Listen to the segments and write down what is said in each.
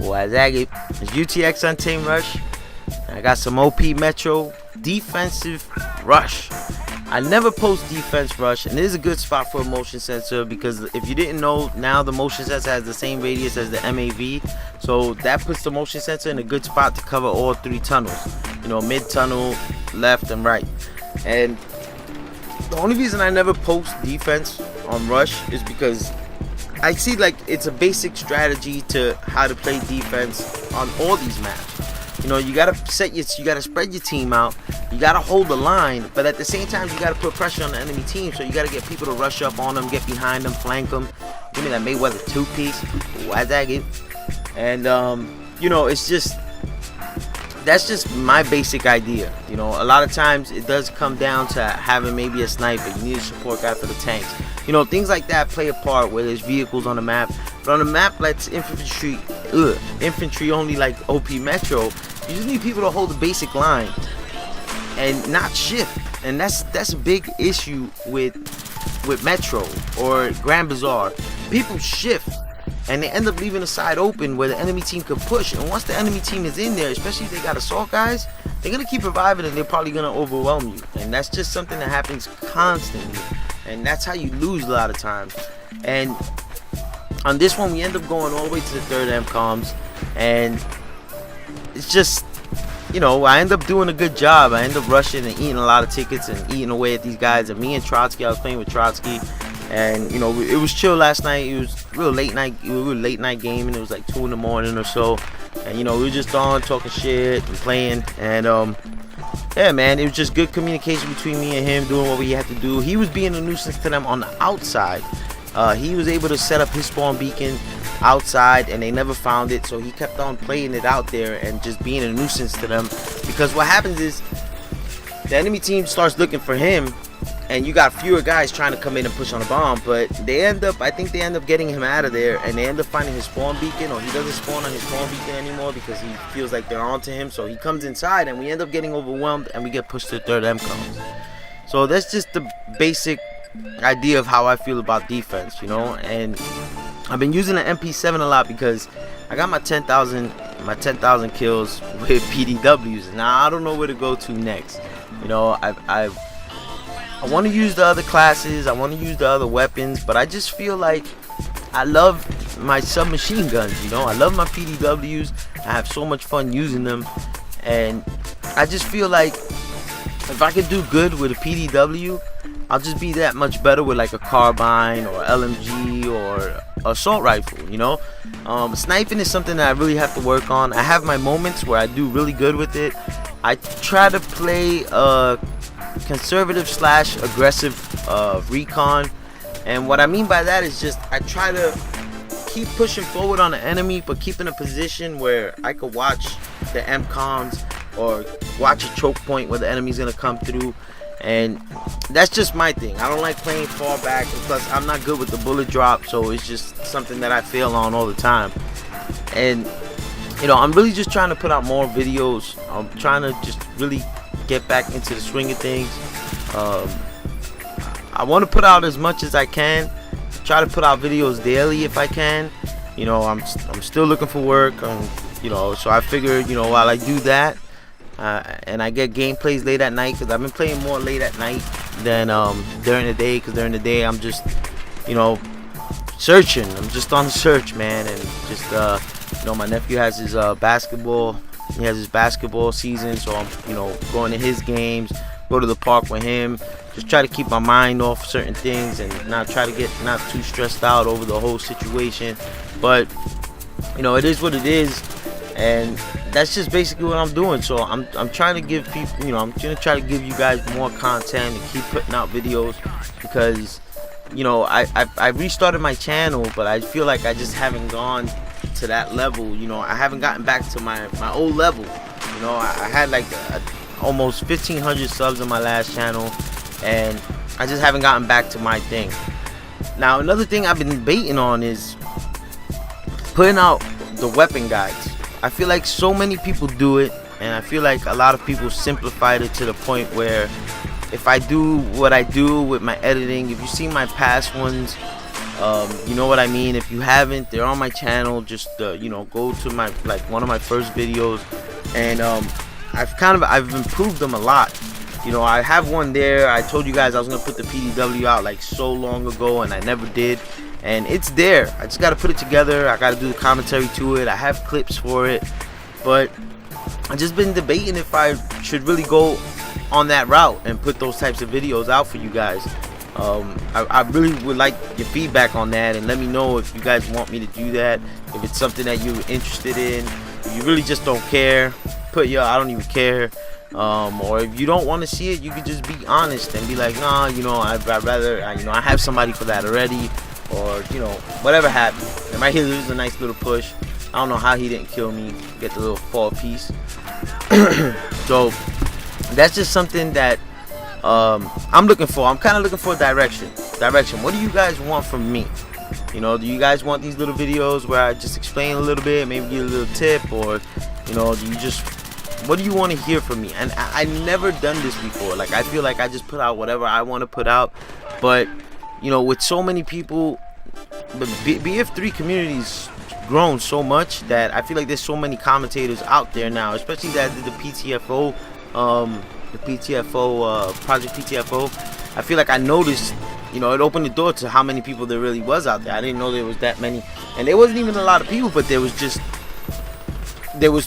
Wazaggy. It's UTX Untamed Rush. I got some OP Metro defensive rush. I never post defense rush, and it is a good spot for a motion sensor because if you didn't know, now the motion sensor has the same radius as the MAV, so that puts the motion sensor in a good spot to cover all three tunnels, you know, mid tunnel, left and right. And the only reason I never post defense on rush is because I see like it's a basic strategy to how to play defense on all these maps. You know, you gotta spread your team out. You gotta hold the line, but at the same time, you gotta put pressure on the enemy team. So you gotta get people to rush up on them, get behind them, flank them. Give me that Mayweather two-piece. Why that get? And you know, it's just that's just my basic idea. You know, a lot of times it does come down to having maybe a sniper. You need a support guy for the tanks. You know, things like that play a part where there's vehicles on the map. But on a map like infantry only, like OP Metro, you just need people to hold the basic line and not shift. And that's a big issue with Metro or Grand Bazaar. People shift and they end up leaving the side open where the enemy team can push. And once the enemy team is in there, especially if they got assault guys, they're gonna keep reviving and they're probably gonna overwhelm you. And that's just something that happens constantly. And that's how you lose a lot of times. And on this one, we end up going all the way to the third MCOMs, and it's just, you know, I end up doing a good job. I end up rushing and eating a lot of tickets and eating away at these guys. And me and Trotsky, I was playing with Trotsky, and you know, it was chill last night. It was real late night. We were late night gaming. It was like 2 in the morning or so, and you know, we were just on talking shit and playing, and yeah, man, it was just good communication between me and him, doing what we had to do. He was being a nuisance to them on the outside. He was able to set up his spawn beacon outside and they never found it, so he kept on playing it out there and just being a nuisance to them. Because what happens is the enemy team starts looking for him and you got fewer guys trying to come in and push on a bomb, but I think they end up getting him out of there, and they end up finding his spawn beacon, or he doesn't spawn on his spawn beacon anymore because he feels like they're onto him. So he comes inside and we end up getting overwhelmed and we get pushed to the third MCOM. So that's just the basic idea of how I feel about defense, you know. And I've been using the MP7 a lot because I got my 10,000 kills with PDWs. Now I don't know where to go to next. You know, I want to use the other classes, I want to use the other weapons, but I just feel like I love my submachine guns, you know. I love my PDWs. I have so much fun using them, and I just feel like if I could do good with a PDW, I'll just be that much better with like a carbine or LMG or assault rifle, you know. Sniping is something that I really have to work on. I have my moments where I do really good with it. I try to play conservative / aggressive recon, and what I mean by that is just I try to keep pushing forward on the enemy, but keep in a position where I could watch the MCOMs or watch a choke point where the enemy's gonna come through. And that's just my thing. I don't like playing far back, and plus I'm not good with the bullet drop, so it's just something that I fail on all the time. And you know, I'm really just trying to put out more videos. I'm trying to just really get back into the swing of things. I want to put out as much as I can. Try to put out videos daily if I can. You know, I'm still looking for work, you know, so I figured, you know, while I do that, and I get gameplays late at night, because I've been playing more late at night than during the day, because during the day I'm just, you know, searching. I'm just on the search, man. And just you know, my nephew has his basketball, he has his basketball season, so I'm, you know, going to his games, go to the park with him, just try to keep my mind off certain things and not try to get not too stressed out over the whole situation. But you know, it is what it is, and that's just basically what I'm doing. So I'm trying to give people, you know, I'm gonna try to give you guys more content and keep putting out videos, because you know, I restarted my channel, but I feel like I just haven't gone to that level. You know, I haven't gotten back to my old level. You know, I had like almost 1,500 subs on my last channel, and I just haven't gotten back to my thing. Now another thing I've been debating on is putting out the weapon guides. I feel like so many people do it, and I feel like a lot of people simplified it to the point where if I do what I do with my editing, if you see my past ones, You know what I mean. If you haven't, they're on my channel. Just you know, go to my one of my first videos, and I've improved them a lot. You know, I have one there. I told you guys I was gonna put the PDW out like so long ago, and I never did. And it's there. I just gotta put it together. I gotta do the commentary to it. I have clips for it, but I've just been debating if I should really go on that route and put those types of videos out for you guys. I really would like your feedback on that, and let me know if you guys want me to do that. If it's something that you're interested in, if you really just don't care, put your I don't even care. Or if you don't want to see it, you can just be honest and be like, nah, you know, I'd rather, you know, I have somebody for that already, or you know, whatever happened. And right here, there's a nice little push. I don't know how he didn't kill me. Get the little fall piece. So that's just something that I'm looking for. I'm kind of looking for direction. What do you guys want from me? You know, do you guys want these little videos where I just explain a little bit, maybe give a little tip, or you know, do you just, what do you want to hear from me? And I never done this before. Like, I feel like I just put out whatever I want to put out, but you know, with so many people, the BF3 community's grown so much that I feel like there's so many commentators out there now, especially that did the PTFO, Project PTFO. I feel like I noticed, you know, it opened the door to how many people there really was out there. I didn't know there was that many, and there wasn't even a lot of people, but there was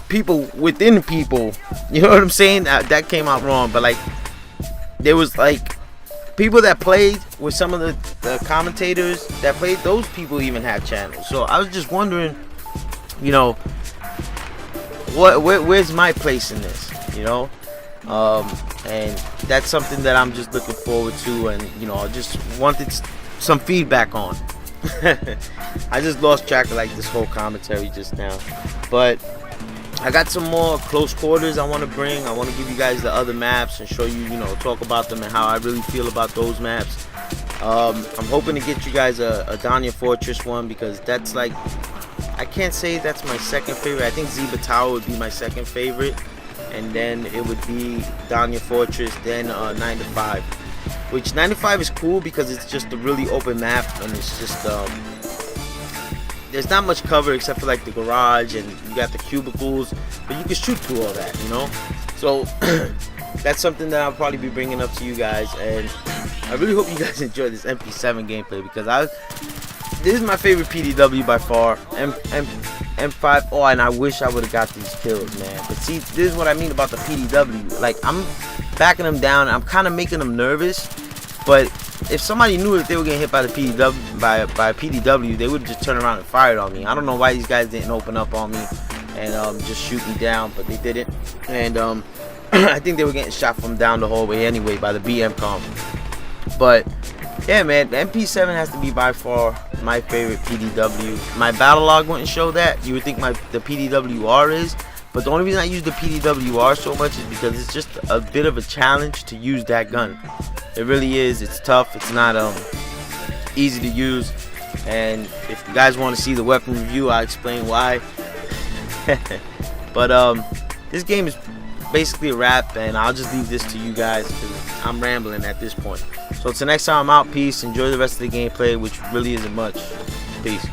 people within people. You know what I'm saying? That came out wrong, but like, there was like people that played with some of the commentators that played. Those people even have channels. So I was just wondering, you know, where's my place in this? You know, and that's something that I'm just looking forward to, and you know, I just wanted some feedback on. I just lost track of like this whole commentary just now, but I got some more close quarters I want to bring. I want to give you guys the other maps and show you, you know, talk about them and how I really feel about those maps. I'm hoping to get you guys a Danya Fortress one, because that's like, I can't say that's my second favorite. I think Zeba Tower would be my second favorite, and then it would be Danya Fortress, then 9 to 5. Which 9 to 5 is cool because it's just a really open map, and it's just there's not much cover except for like the garage, and you got the cubicles, but you can shoot through all that, you know. So that's something that I'll probably be bringing up to you guys, and I really hope you guys enjoy this MP7 gameplay, because this is my favorite PDW by far. M5. Oh, and I wish I would have got these kills, man. But see, this is what I mean about the PDW. Like, I'm backing them down. I'm kind of making them nervous. But if somebody knew that they were getting hit by the PDW, by PDW, they would have just turned around and fired on me. I don't know why these guys didn't open up on me and just shoot me down, but they didn't. And I think they were getting shot from down the hallway anyway by the BM comp. But yeah, man, the MP7 has to be by far my favorite PDW. My battle log wouldn't show that. You would think the PDWR is, but the only reason I use the PDWR so much is because it's just a bit of a challenge to use that gun. It really is. It's tough. It's not easy to use. And if you guys want to see the weapon review, I'll explain why. But this game is basically a wrap, and I'll just leave this to you guys because I'm rambling at this point. So until next time, I'm out. Peace. Enjoy the rest of the gameplay, which really isn't much. Peace.